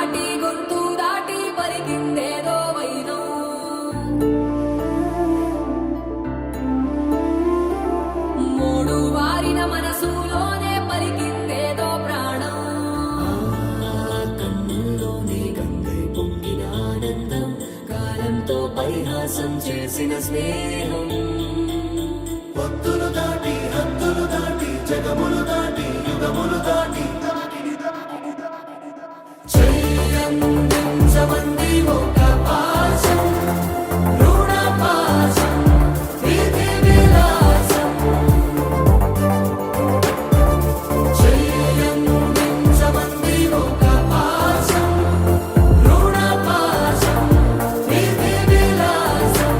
దాటి గొంతు దాటి పలికిందేదో వైనం మూడు వారిన మనసులోనే పలికిందేదో ప్రాణం కన్నుల్లోని గంగై పొంగిన ఆనందం కాలంతో పరిహాసం చేసిన స్నేహం పొత్తులు దాటి హద్దులు దాటి జగములు దాటి యుగములు దాటి చెయ్యందించమంది ఒక పాశం రుణ పాశం విధి విలాసం చెయ్యందించమంది ఒక పాశం రుణ పాశం విధి విలాసం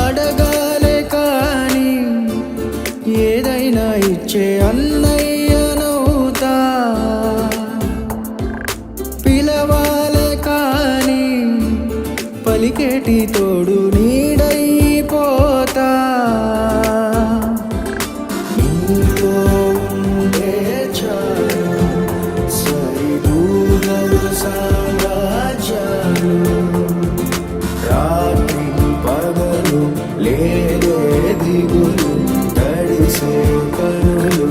అడగాలే కాని ఏదైనా ఇచ్చే అన్నయ్యనవుతా పిలవాలే కాని పలికేటి తోడు నీడైపోతా నీతో ఉండే చాలు సరిదూగలు సామ్రాజ్యాలు రాత్రి పగలు లేదే దిగులు తడిసే కనులు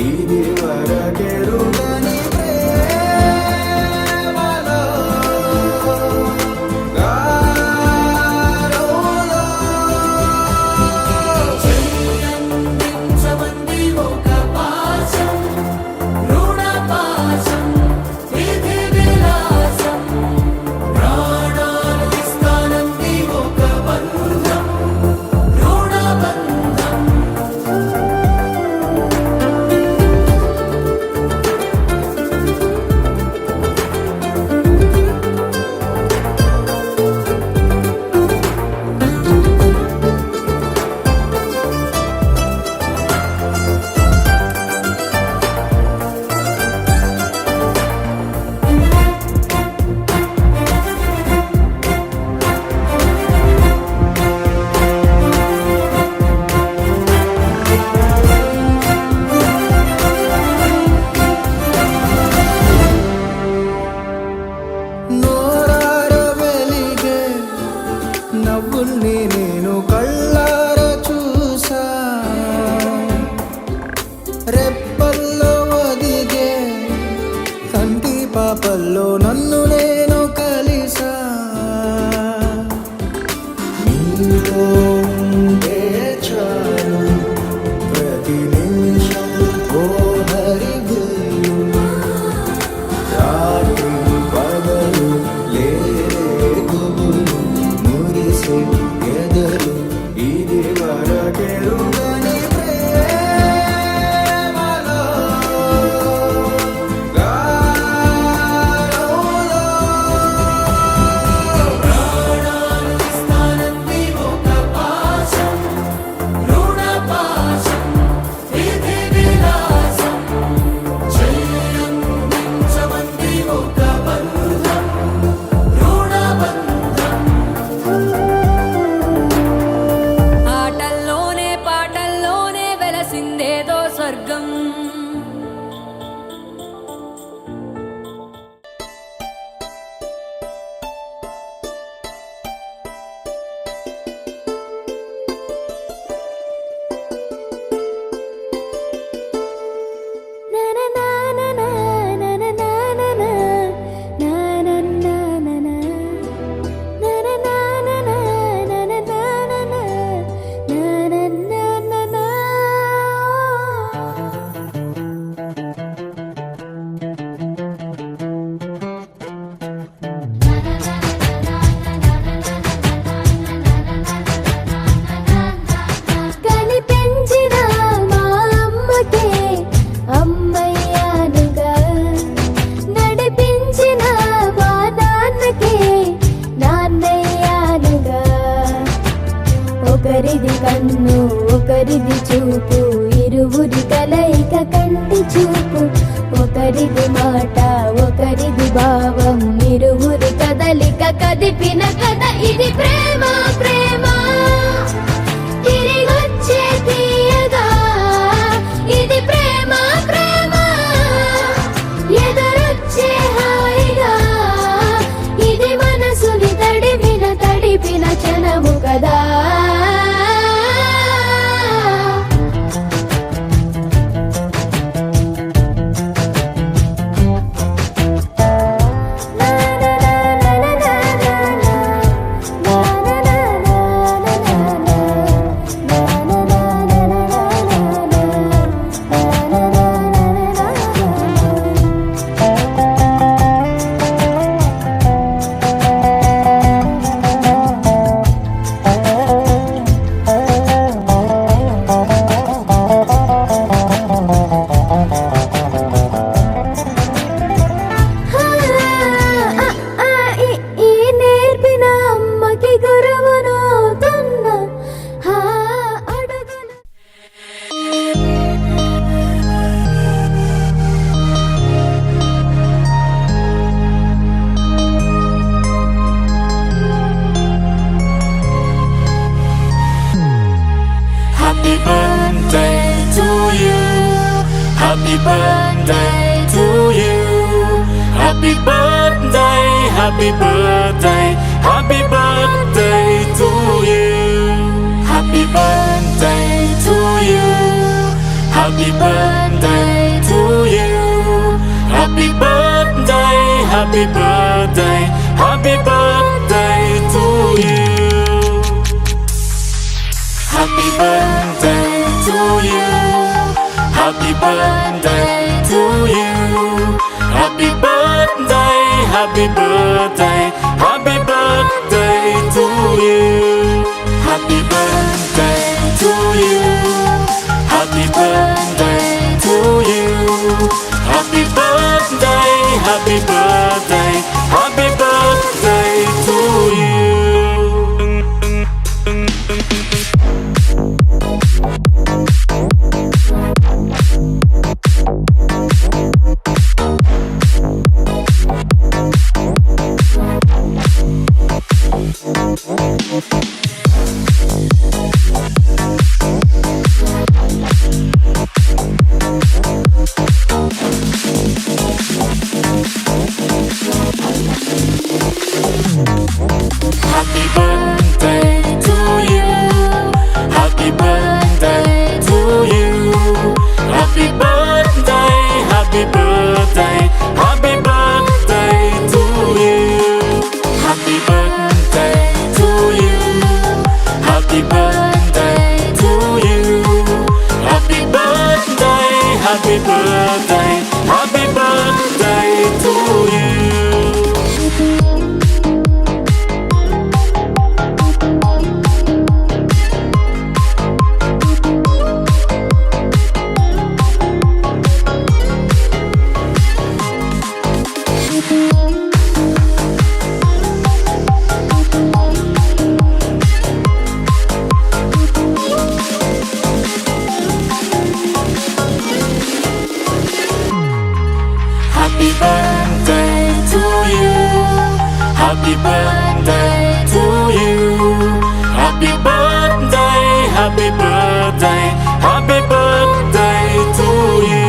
ఇది వరకెరుగని ప్రేమలో గారోలో చెయ్యందించమంది ఒక పాశం రుణ పాశం విధి విలాసం ప్రాణాలు ఇస్తానంది ఒక బంధం రుణ బంధం నోరార వెలిగే నవ్వుల్ని నేను కళ్ళార చూసా రెప్పల్లో ఒదిగే కంటి పాపల్లో నన్ను నేను కలిసా నీతో ఉండే చాలు ప్రతి నిమిషం ఓ హరివిల్లు రాత్రి పగలు లేరే గుబులు మురిసే ఎదలు ఇది వరకెరుగని ప్రేమలో గారోలో ప్రాణాలు ఇస్తానంది ఒక పాశం రుణ పాశం విధి విలాసం చెయ్యందించమంది ఒక బంధం రుణ బంధం ఆటల్లోనే పాటల్లోనే వెలసిందేదో స్వర్గం ఒకరిది కన్ను ఒకరిది చూపు ఇరువురి కలయిక కంటి చూపు ఒకరిది మాట ఒకరిది భావం ఇరువురి కదలిక కదిపిన కథ ఇది ప్రేమ ప్రేమ తిరిగొచ్చే తీయగా ఇది ప్రేమ ప్రేమ ఎదురొచ్చే హాయిగా ఇది మనసుని తడిపిన క్షణము కదా ఈ నేర్పిన అమ్మకి గురువునవుతున్న అడుగులు Happy birthday to you. Happy birthday to you. Happy birthday, happy birthday, happy birthday to you. Happy birthday to you. Happy birthday to you. Happy birthday, happy birthday, happy birthday to you. Happy birthday to you. Happy birthday to you. Happy birthday, happy birthday, happy birthday to you. Happy birthday to you. Happy birthday to you. Happy birthday, happy birthday, happy birthday to you. Happy birthday to you. Happy birthday to you. Happy birthday, happy birthday, happy birthday to you. Happy birthday to you. Happy birthday to you. Happy birthday, happy birthday, happy birthday to you. Happy birthday to you. Happy birthday to you. Happy birthday, happy birthday, happy birthday to you.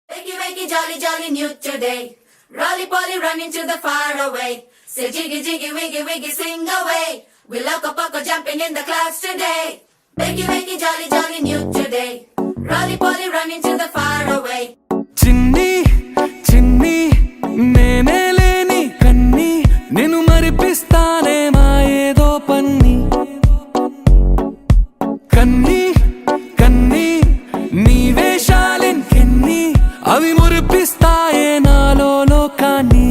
Wakey, wakey, jolly, jolly new today. Rolly poly running to the far away. Say jiggy jiggy wiggy wiggy sing away. We loco poco jumping in the clouds today. Wakey wakey jolly jolly new today. Rolly poly running to the far away. చిన్ని చిన్ని నేనే లేని కన్ని నేను మరిపిస్తానే మా ఏదో పన్ని కన్ని కన్ని నీ వేషాలెన్కెన్ని అవి మురిపిస్తాయే నాలో లోకాన్ని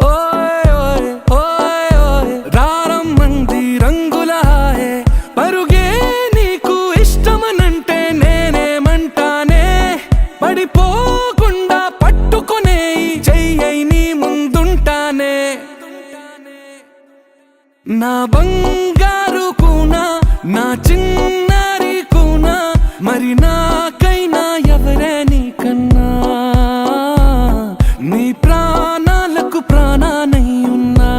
ఓయ్ ఓయ్ ఓయ్ ఓయ్ రారమ్మంది రంగుల హాయే పరుగే నీకు ఇష్టమనంటే నేనేమంటానే పడిపోకుండా పట్టుకునే చెయ్యై నీ ముందుంటానే నా బంగారు కూనా నా చిన్నారి కూనా మరి నాకైనా ఎవరే నీకన్నా నీ ప్రాణాలకు ప్రాణానై ఉన్నా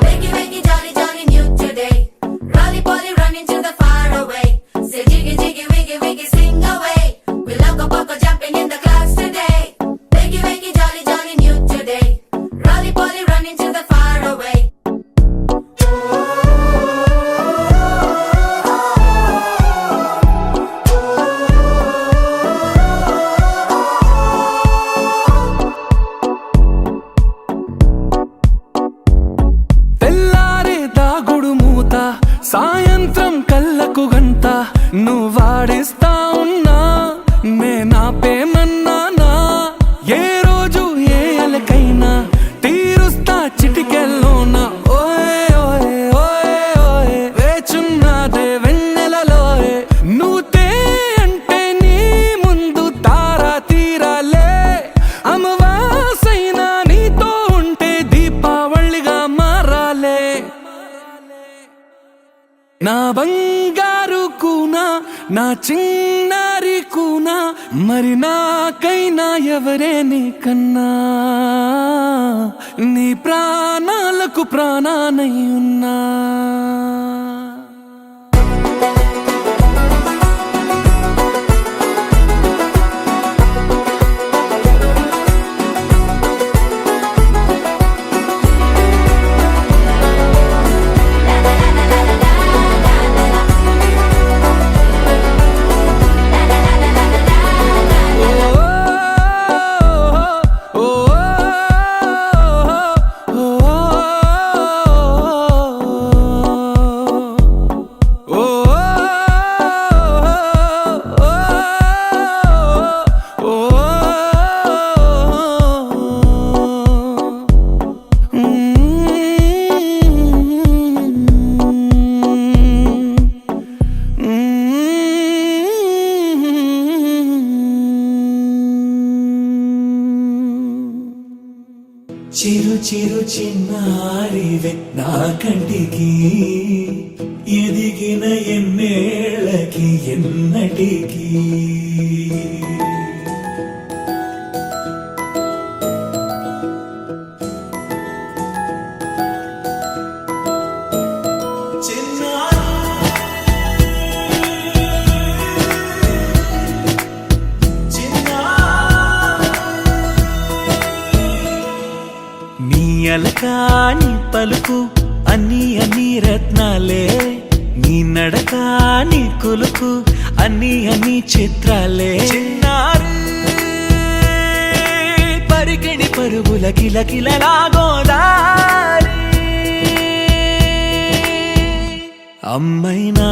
Wakey wakey jolly jolly new today. Rolly poly running to the far away. Say jiggy jiggy wiggy wiggy sing away. We loco poco jumping in the clouds today. Wakey wakey jolly jolly new today. Rolly poly running to the far away. తెల్లారే దాగుడు మూత సాయంత్రం కళ్ళకు గంట నువ్వాడిస్తా ఉన్నా నేనాపేమన్నానా ఏ రోజు ఏ అలకైనా తీరుస్తా చిటికెల్లోనా ఓయ్ ఓయ్ ఓయ్ ఓయ్ వేచున్నదే వెన్నెలలోయే నువ్వుతే అంటే నీ ముందు తారా తీరాలే అమవాసైనా నీతో ఉంటే దీపావళిగా మారాలే నా బంగారు కూనా నా చిన్నారి కూనా మరి నాకైనా ఎవరే నీకన్నా నీ ప్రాణాలకు ప్రాణానై ఉన్నా చిరు చిరు చిన్నారివే నా కంటికి ఎదిగిన ఎన్నేళ్ళకి ఎన్నటికి నీ అలకాని పలుకు అన్ని అన్ని రత్నాలే నీ నడకాని కులుకు అన్ని అన్ని చిత్రాలే చిన్నారు పరికిణి పరుగుల కిలకిలలాగోదారి అమ్మైనా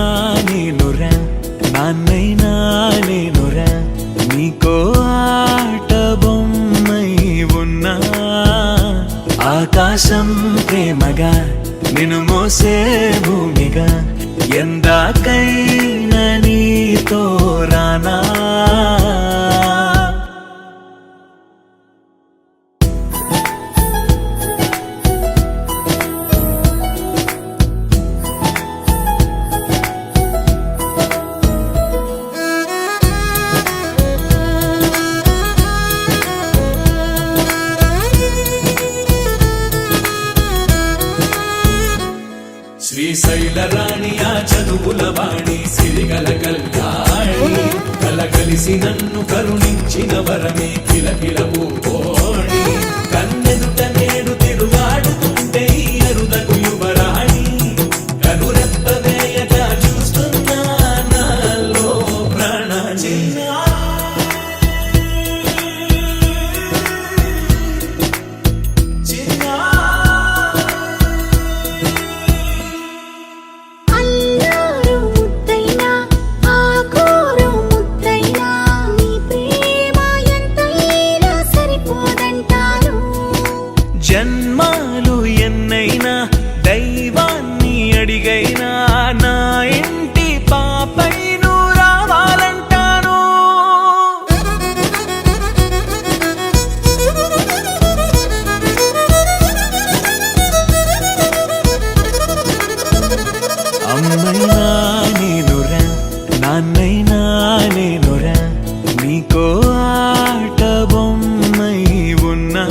నేనురా నాన్నైనా నేనురా నీకో ఆట బొమ్మై ఉన్నా ఆకాశం ప్రేమగా నిన్ను మోసే భూమిగా ఎందాకైనా నీతో రానా కళ్యాణి కలగలిసి నన్ను కరుణించిన వరమే కిలకిల పూకోణి కన్నెదుట నేడు తిరుగాడుతుంటే ఈ అరుదకు యువరాణి కనురెప్ప వేయగా చూస్తున్నా నాలో ప్రాణ చిన్న అల్లారు ముద్దైనా ఆకూరు ముద్దైనా నీ ప్రేమ ఎంతైనా సరిపోదంటారు. జన్మాలు ఎన్నైనా దైవాన్ని అడిగైనా నా ఇంటి పాపై నువ్వు రావాలంటాను అమ్మైనా నేనురా నాన్నైనా నేనురా నీకో ఆట బొమ్మై ఉన్నా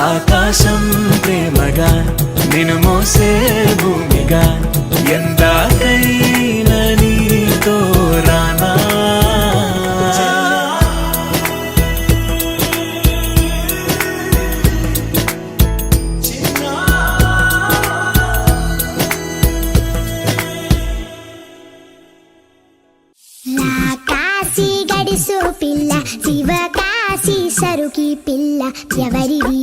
ఆకాశం ప్రేమగా నిన్ను మోసే భూమిగా ఎందాకైనా నీతో రానా నా కాశీ గడిసు పిల్ల శివ కాశీ సరుకి పిల్ల ఎవరిది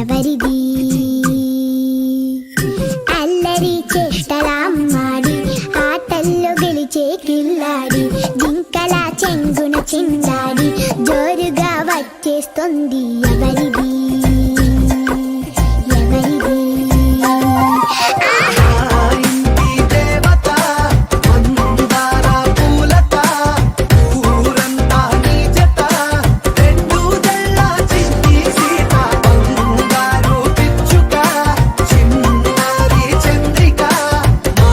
ఎవరిది అల్లరి చేష్టలామ్మాడి ఆటల్లో గెలిచే కిల్లాడి జింకల చెంగున చిందాడి జోరుగా వచ్చేస్తుంది ఎవరిది ఎవరిది ఇంటి దేవత మందార పూలత ఊరంతా నీ జత రెండు జల్ల చిట్టి సీత బంగారు పిచ్చుక చిన్నారి చంద్రిక మా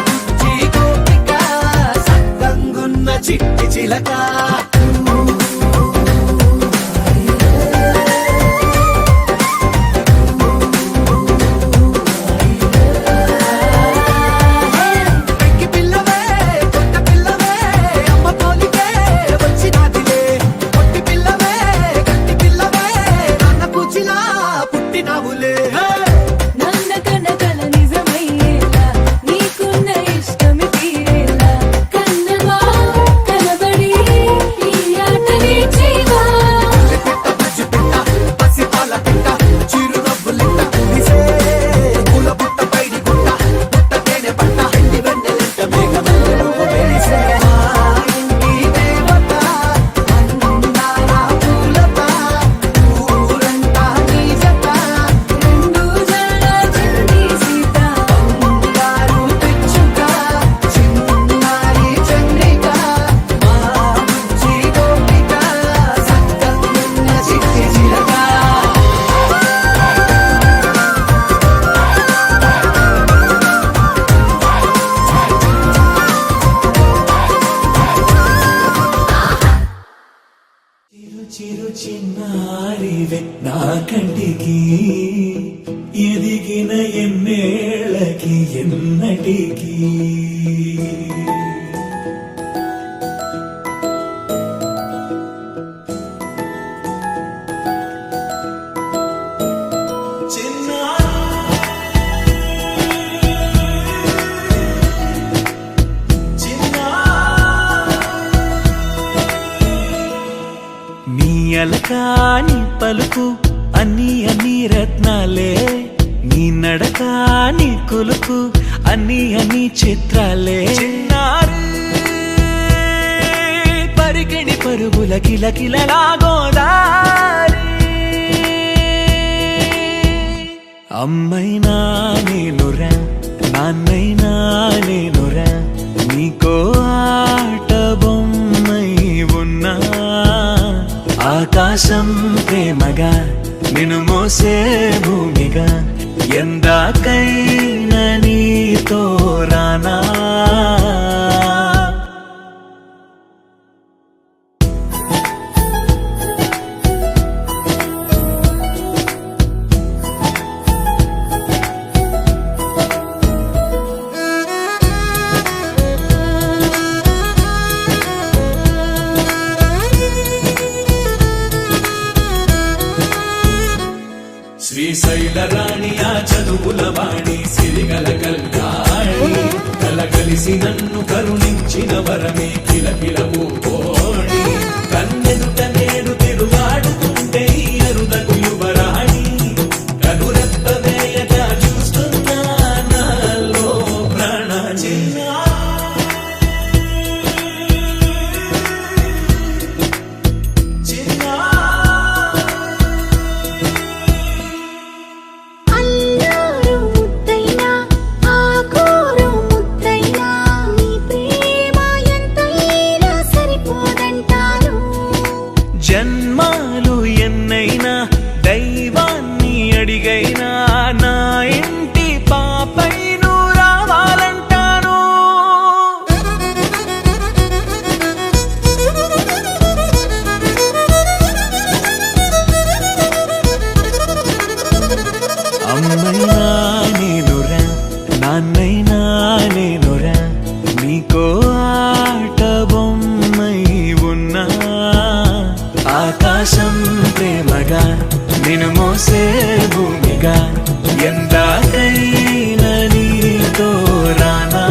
బుజ్జి గోపిక సక్కంగున్న చిట్టి చిలక పెంకి పిల్లవే కొత్త పిల్లవే అమ్మ పోలికే వచ్చినాదిలే పొట్టి పిల్లవే గట్టి పిల్లవే నాన్న కూచిలా పుట్టినావులే నాన్న కనకల నిజమయ్యేలా నీకున్న ఇష్టమి తీరేలా కన్నవా కనబడి ఈ ఆటని చేయవా పెట్ట బుజ్జి పెట్ట పసి పాల పెట్ట చిరు నవ్వులిట్ట నిసే పూల పుట్ట పైడి గుట్ట పుట్ట తేనె పట్ట ఎండి వెన్నెలెంట మేఘమల్లె నువ్వు వెలిసే మా ఇంటి దేవత మందార పూలత ఊరంతా నీ జత రెండు జడ చిన్ని సీత బంగారు పిచ్చుక చిన్నారి చంద్రిక మా బుజ్జి గోపిక సక్కగున్న చిట్టి చిలక చిరు చిరు చిన్నారివే నా కంటికి ఎదిగిన ఎన్నేళ్ళకి ఎన్నటికి నీ అలకాని పలుకు అన్ని అన్ని రత్నాలే నీ నడక నీ కొలుకు అన్ని అన్ని చిత్రాలే చిన్నారి పరికిణి పరుగుల కిలకిలలా గోదారి అమ్మైనా నేనురా నాన్నైనా నేనురా నీకో ఆట బొమ్మై ఉన్నా ఆకాశం ప్రేమగా నిన్ను మోసే భూమిగా ఎందాకైనా నీతో రానా కోయిల రాణి ఆ చదువుల వాణి సిరిగల కళ్యాణి కలగలిసి నన్ను కరుణించిన వరమే కిలకిలవు కోణి కన్నెదుట నేడు తిరుగాడుతుంటే ఈ అరుదకు యువరాణి కనురెప్ప వేయక చూస్తున్నా నాలో ప్రాణ అల్లారు ముద్దైనా ఆకూరు ముద్దైనా నీ ప్రేమ ఎంతైనా సరిపోదంటారు జన్మాలు ఎన్నైనా దైవాన్ని అడిగైనా నా ఇంటి పాపై నువ్వు రావాలంటాను అమ్మైనా నేనురా నాన్నైనా నేనురా నీకో ఆట బొమ్మై ఉన్నా ఆకాశం ప్రేమగా నిన్ను మోసే భూమిగా ఎందాకైనా నీతో రానా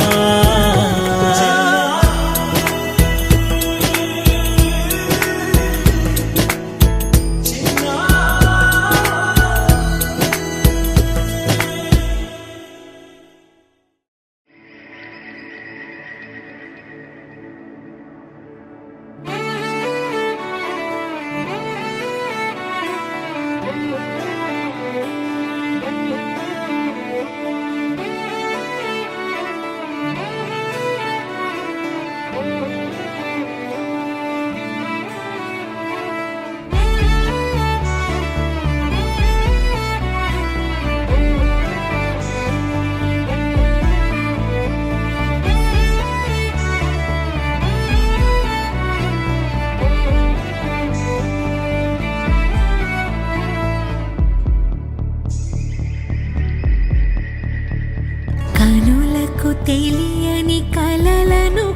కనులకు తెలియని కలలను